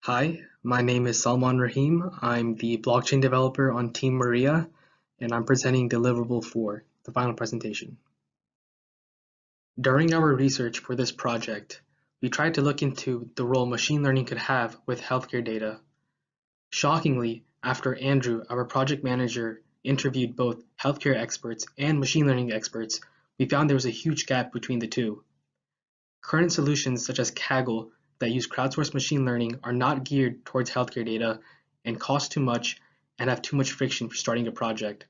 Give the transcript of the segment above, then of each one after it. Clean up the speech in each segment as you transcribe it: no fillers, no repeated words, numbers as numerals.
Hi, my name is Salman Rahim. I'm the blockchain developer on Team Maria, and I'm presenting deliverable 4, the final presentation. During our research for this project, we tried to look into the role machine learning could have with healthcare data. Shockingly, after Andrew, our project manager, interviewed both healthcare experts and machine learning experts, we found there was a huge gap between the two. Current solutions such as Kaggle that use crowdsourced machine learning are not geared towards healthcare data and cost too much and have too much friction for starting a project.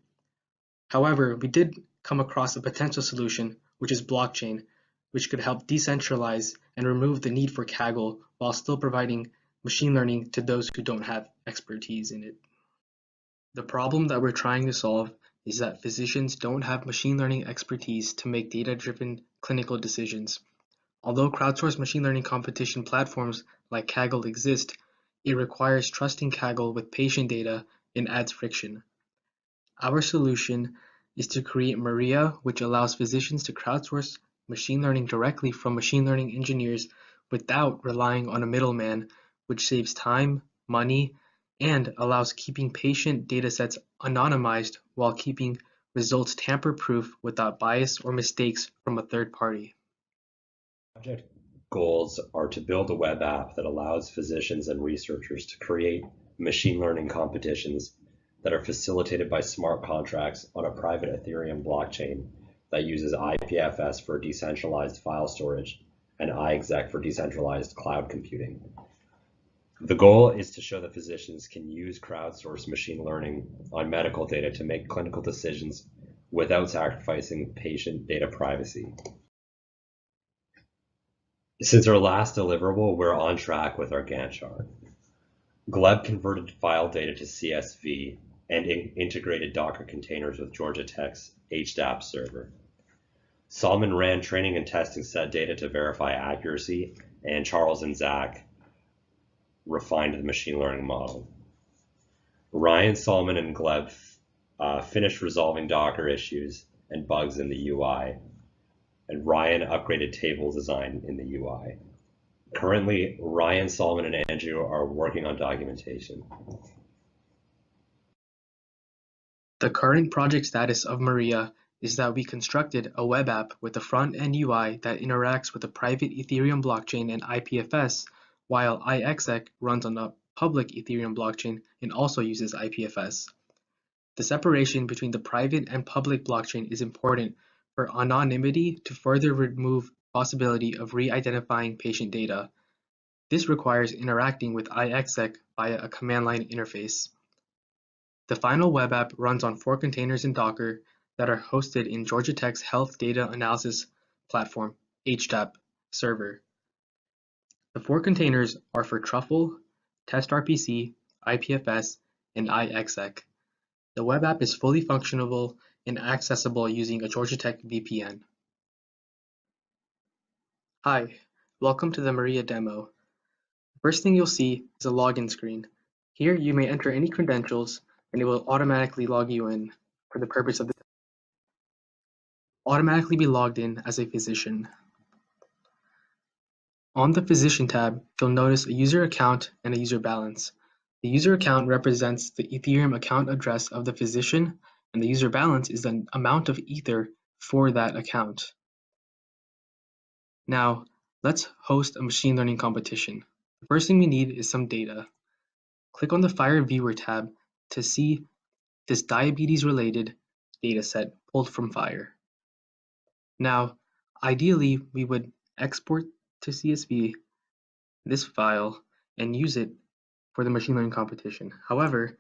However, we did come across a potential solution, which is blockchain, which could help decentralize and remove the need for Kaggle while still providing machine learning to those who don't have expertise in it. The problem that we're trying to solve is that physicians don't have machine learning expertise to make data-driven clinical decisions. Although crowdsourced machine learning competition platforms like Kaggle exist, it requires trusting Kaggle with patient data and adds friction. Our solution is to create Maria, which allows physicians to crowdsource machine learning directly from machine learning engineers without relying on a middleman, which saves time, money, and allows keeping patient datasets anonymized while keeping results tamper-proof without bias or mistakes from a third party. Project goals are to build a web app that allows physicians and researchers to create machine learning competitions that are facilitated by smart contracts on a private Ethereum blockchain that uses IPFS for decentralized file storage and iExec for decentralized cloud computing. The goal is to show that physicians can use crowdsourced machine learning on medical data to make clinical decisions without sacrificing patient data privacy. Since our last deliverable, we're on track with our Gantt chart. Gleb converted file data to CSV and integrated Docker containers with Georgia Tech's HDAP server. Salman ran training and testing set data to verify accuracy, and Charles and Zach refined the machine learning model. Ryan, Salman, and Gleb finished resolving Docker issues and bugs in the UI, and Ryan upgraded table design in the UI. Currently, Ryan, Salman, and Andrew are working on documentation. The current project status of Maria is that we constructed a web app with a front-end UI that interacts with a private Ethereum blockchain and IPFS, while iExec runs on a public Ethereum blockchain and also uses IPFS. The separation between the private and public blockchain is important for anonymity to further remove possibility of re-identifying patient data. This requires interacting with iExec via a command line interface. The final web app runs on 4 containers in Docker that are hosted in Georgia Tech's Health Data Analysis Platform (HDAP) server. The 4 containers are for Truffle, TestRPC, IPFS, and iExec. The web app is fully functionable and accessible using a Georgia Tech VPN. Hi, welcome to the Maria demo. The first thing you'll see is a login screen. Here you may enter any credentials and it will automatically log you in for the purpose of the automatically be logged in as a physician. On the Physician tab, you'll notice a user account and a user balance. The user account represents the Ethereum account address of the physician, and the user balance is the amount of Ether for that account. Now, let's host a machine learning competition. The first thing we need is some data. Click on the Fire Viewer tab to see this diabetes-related dataset pulled from Fire. Now, ideally, we would export to CSV this file and use it for the machine learning competition. However,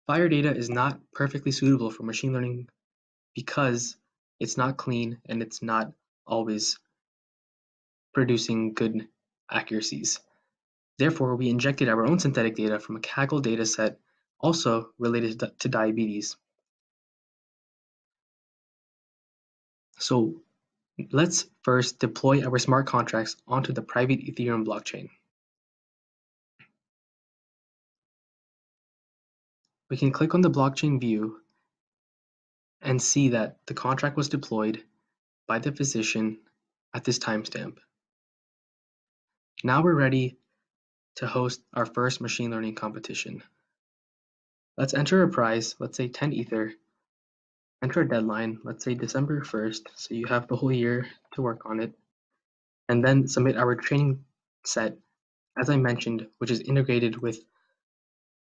Fire data is not perfectly suitable for machine learning because it's not clean and it's not always producing good accuracies. Therefore, we injected our own synthetic data from a Kaggle dataset also related to diabetes. So let's first deploy our smart contracts onto the private Ethereum blockchain. We can click on the blockchain view and see that the contract was deployed by the physician at this timestamp. Now we're ready to host our first machine learning competition. Let's enter a prize, let's say 10 Ether, enter a deadline, let's say December 1st, so you have the whole year to work on it, and then submit our training set, as I mentioned, which is integrated with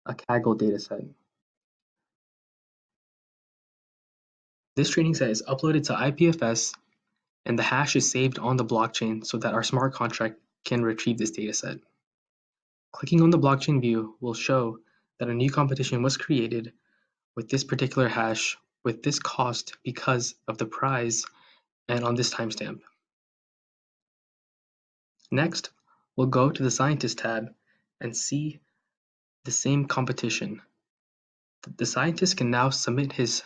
a Kaggle dataset. This training set is uploaded to IPFS, and the hash is saved on the blockchain so that our smart contract can retrieve this dataset. Clicking on the blockchain view will show that a new competition was created with this particular hash, with this cost because of the prize, and on this timestamp. Next, we'll go to the Scientist tab and see the same competition. The scientist can now submit his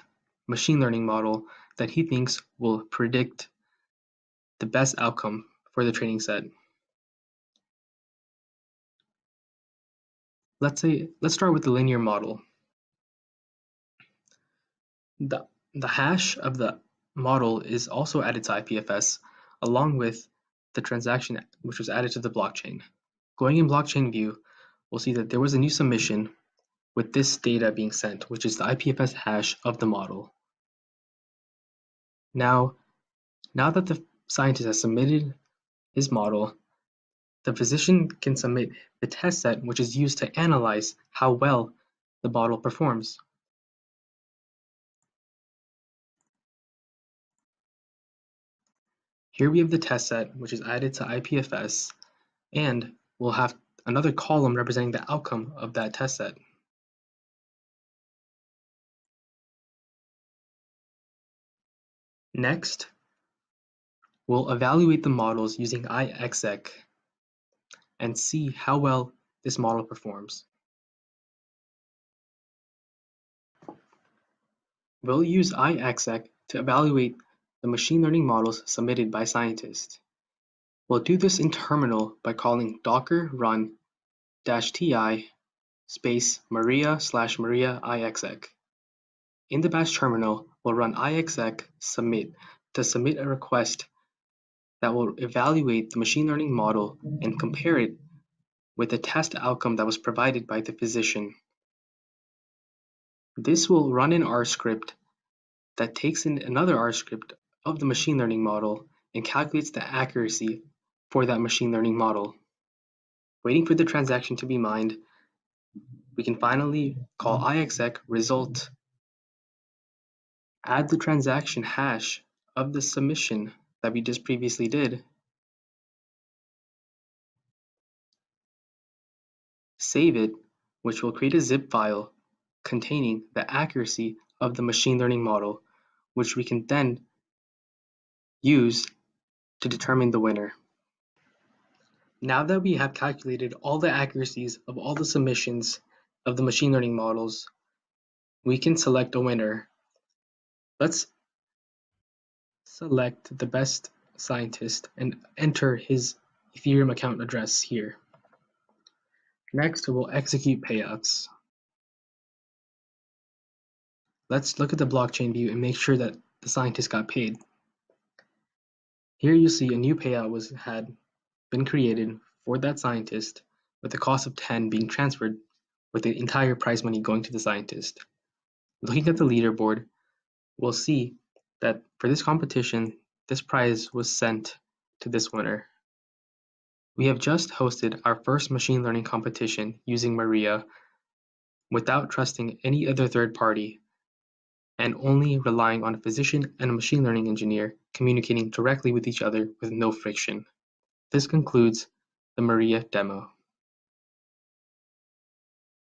machine learning model that he thinks will predict the best outcome for the training set. Let's start with the linear model. The hash of the model is also added to IPFS along with the transaction which was added to the blockchain. Going in blockchain view, we'll see that there was a new submission with this data being sent, which is the IPFS hash of the model. Now that the scientist has submitted his model, the physician can submit the test set, which is used to analyze how well the model performs. Here we have the test set, which is added to IPFS, and we'll have another column representing the outcome of that test set. Next, we'll evaluate the models using iExec and see how well this model performs. We'll use iExec to evaluate the machine learning models submitted by scientists. We'll do this in terminal by calling docker run -ti space Maria/Maria iExec. In the bash terminal, we'll run iExec submit to submit a request that will evaluate the machine learning model and compare it with the test outcome that was provided by the physician. This will run an R script that takes in another R script of the machine learning model and calculates the accuracy for that machine learning model. Waiting for the transaction to be mined, we can finally call iExec result, add the transaction hash of the submission that we just previously did, save it, which will create a zip file containing the accuracy of the machine learning model, which we can then use to determine the winner. Now that we have calculated all the accuracies of all the submissions of the machine learning models, we can select a winner. Let's select the best scientist and enter his Ethereum account address here. Next, we'll execute payouts. Let's look at the blockchain view and make sure that the scientist got paid. Here you see a new payout had been created for that scientist with the cost of 10 being transferred with the entire prize money going to the scientist. Looking at the leaderboard, we'll see that for this competition, this prize was sent to this winner. We have just hosted our first machine learning competition using Maria without trusting any other third party and only relying on a physician and a machine learning engineer communicating directly with each other with no friction. This concludes the Maria demo.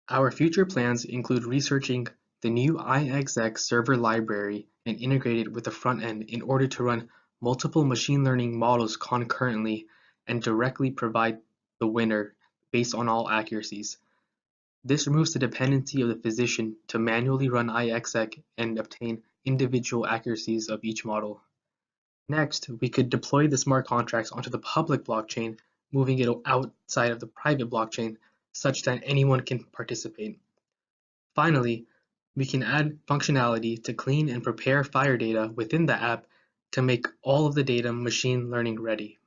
Our future plans include researching the new iExec server library and integrate it with the front end in order to run multiple machine learning models concurrently and directly provide the winner based on all accuracies. This removes the dependency of the physician to manually run iExec and obtain individual accuracies of each model. Next, we could deploy the smart contracts onto the public blockchain, moving it outside of the private blockchain such that anyone can participate. Finally, we can add functionality to clean and prepare fire data within the app to make all of the data machine learning ready.